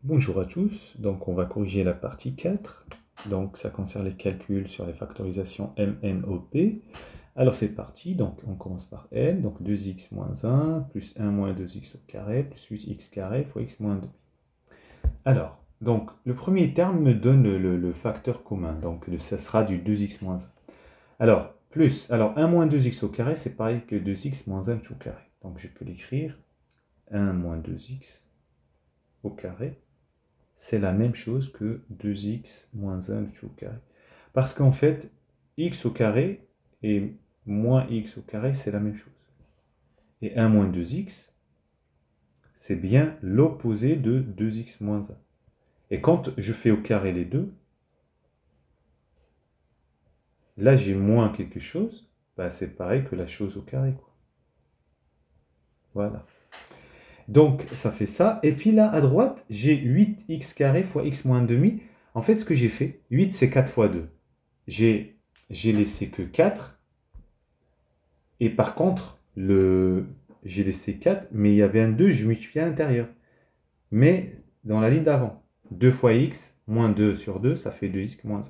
Bonjour à tous, donc on va corriger la partie 4, donc ça concerne les calculs sur les factorisations MNOP. Alors c'est parti, donc on commence par N, donc 2x moins 1, plus 1 moins 2x au carré, plus 8x carré fois x moins 2. Alors, donc le premier terme me donne le facteur commun, donc ça sera du 2x moins 1. Alors, 1 moins 2x au carré, c'est pareil que 2x moins 1 tout au carré. Donc je peux l'écrire 1 moins 2x au carré, c'est la même chose que 2x moins 1 tout au carré. Parce qu'en fait, x au carré et moins x au carré, c'est la même chose. Et 1 moins 2x, c'est bien l'opposé de 2x moins 1. Et quand je fais au carré les deux, là j'ai moins quelque chose, bah c'est pareil que la chose au carré, quoi. Voilà. Donc ça fait ça. Et puis là, à droite, j'ai 8x carré fois x moins 1 demi. En fait, ce que j'ai fait, 8 c'est 4 fois 2. J'ai laissé que 4. Et par contre, j'ai laissé 4, mais il y avait un 2, je multiplie à l'intérieur. Mais dans la ligne d'avant, 2 fois x, moins 2 sur 2, ça fait 2x moins 1.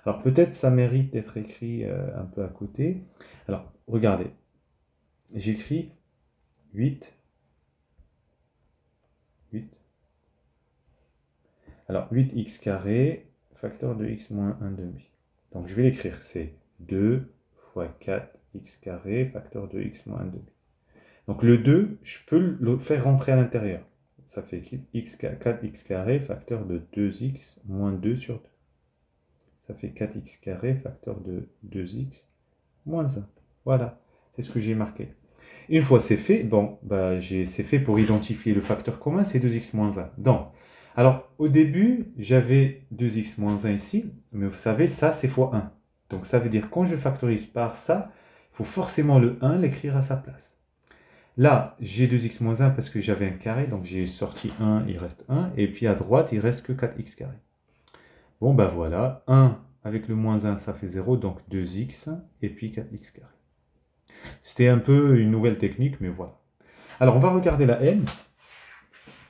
Alors peut-être ça mérite d'être écrit un peu à côté. Alors, regardez. J'écris 8. Alors, 8x carré, facteur de x moins 1 demi. Donc je vais l'écrire, c'est 2 fois 4x carré, facteur de x moins 1 demi. Donc le 2, je peux le faire rentrer à l'intérieur. Ça fait 4x carré, facteur de 2x moins 2 sur 2. Ça fait 4x carré, facteur de 2x moins 1. Voilà, c'est ce que j'ai marqué. Une fois c'est fait, bon, c'est fait pour identifier le facteur commun, c'est 2x moins 1. Donc, alors au début, j'avais 2x moins 1 ici, mais vous savez, ça c'est fois 1. Donc ça veut dire quand je factorise par ça, il faut forcément le 1 l'écrire à sa place. Là, j'ai 2x moins 1 parce que j'avais un carré, donc j'ai sorti 1, il reste 1, et puis à droite, il reste que 4x carré. Bon, ben voilà, 1 avec le moins 1, ça fait 0, donc 2x, et puis 4x carré. C'était un peu une nouvelle technique, mais voilà. Alors, on va regarder la n,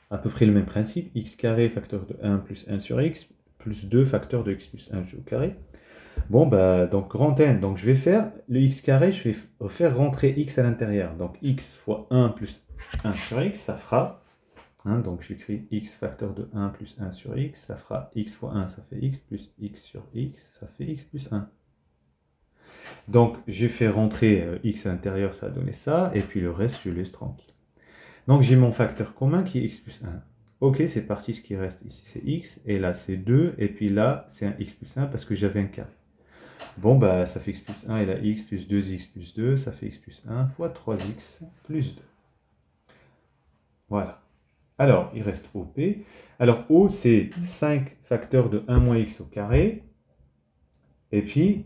à peu près le même principe, x carré facteur de 1 plus 1 sur x, plus 2 facteur de x plus 1 au carré. Bon, donc grand N, donc je vais faire le x carré, je vais faire rentrer x à l'intérieur. Donc x fois 1 plus 1 sur x, ça fera, donc j'écris x facteur de 1 plus 1 sur x, ça fera x fois 1, ça fait x, plus x sur x, ça fait x plus 1. Donc j'ai fait rentrer x à l'intérieur, ça a donné ça, et puis le reste, je laisse tranquille. Donc j'ai mon facteur commun qui est x plus 1. Ok, c'est parti, ce qui reste ici c'est x, et là c'est 2, et puis là c'est un x plus 1 parce que j'avais un carré. Bon, ça fait x plus 1 et là x plus 2x plus 2, ça fait x plus 1 fois 3x plus 2. Voilà. Alors, il reste OP. Alors, O, c'est 5 facteurs de 1 moins x au carré, et puis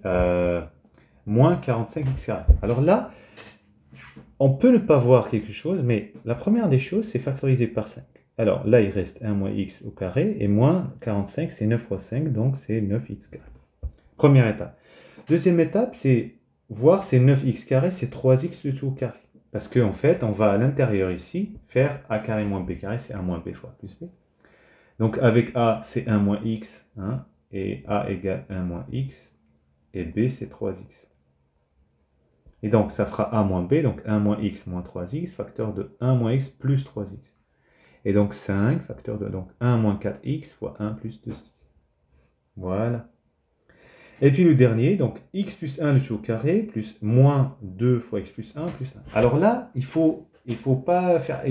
moins 45x carré. Alors là, on peut ne pas voir quelque chose, mais la première des choses, c'est factoriser par 5. Alors là, il reste 1 moins x au carré, et moins 45, c'est 9 fois 5, donc c'est 9x carré. Première étape. Deuxième étape, c'est voir ces 9x carré, c'est 3x le tout au carré. Parce qu'en fait, on va à l'intérieur ici faire a carré moins b carré, c'est 1 moins b fois plus b. Donc avec a, c'est 1 moins x, et a égale 1 moins x, et b, c'est 3x. Et donc, ça fera a moins b, donc 1 moins x moins 3x, facteur de 1 moins x plus 3x. Et donc 5, facteur de donc 1 moins 4x fois 1 plus 2x. Voilà. Et puis le dernier, donc x plus 1 le tout au carré, plus moins 2 fois x plus 1 plus 1. Alors là, il faut pas faire...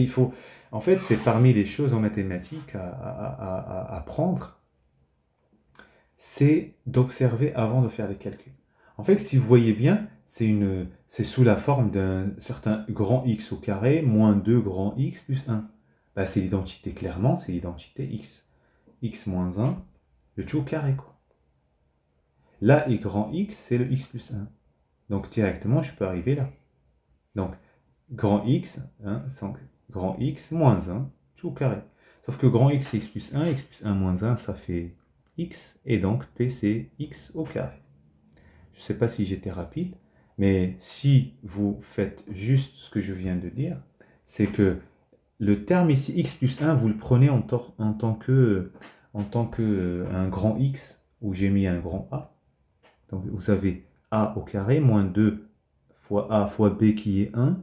en fait, c'est parmi les choses en mathématiques à apprendre, c'est d'observer avant de faire les calculs. En fait, si vous voyez bien, c'est sous la forme d'un certain grand x au carré, moins 2 grand x plus 1. C'est l'identité, clairement, c'est l'identité x. X moins 1, le tout au carré, quoi. Là, et grand x, c'est le x plus 1. Donc, directement, je peux arriver là. Donc, grand x, grand x moins 1, tout au carré. Sauf que grand x, c'est x plus 1 moins 1, ça fait x, et donc p, c'est x au carré. Je ne sais pas si j'étais rapide, mais si vous faites juste ce que je viens de dire, c'est que le terme ici, x plus 1, vous le prenez en tant que un grand X, où j'ai mis un grand A. Donc vous avez A au carré, moins 2 fois A fois B qui est 1.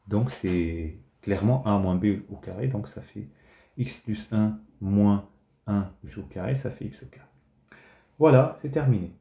Donc c'est clairement A moins B au carré. Donc ça fait x plus 1 moins 1 au carré, ça fait x au carré. Voilà, c'est terminé.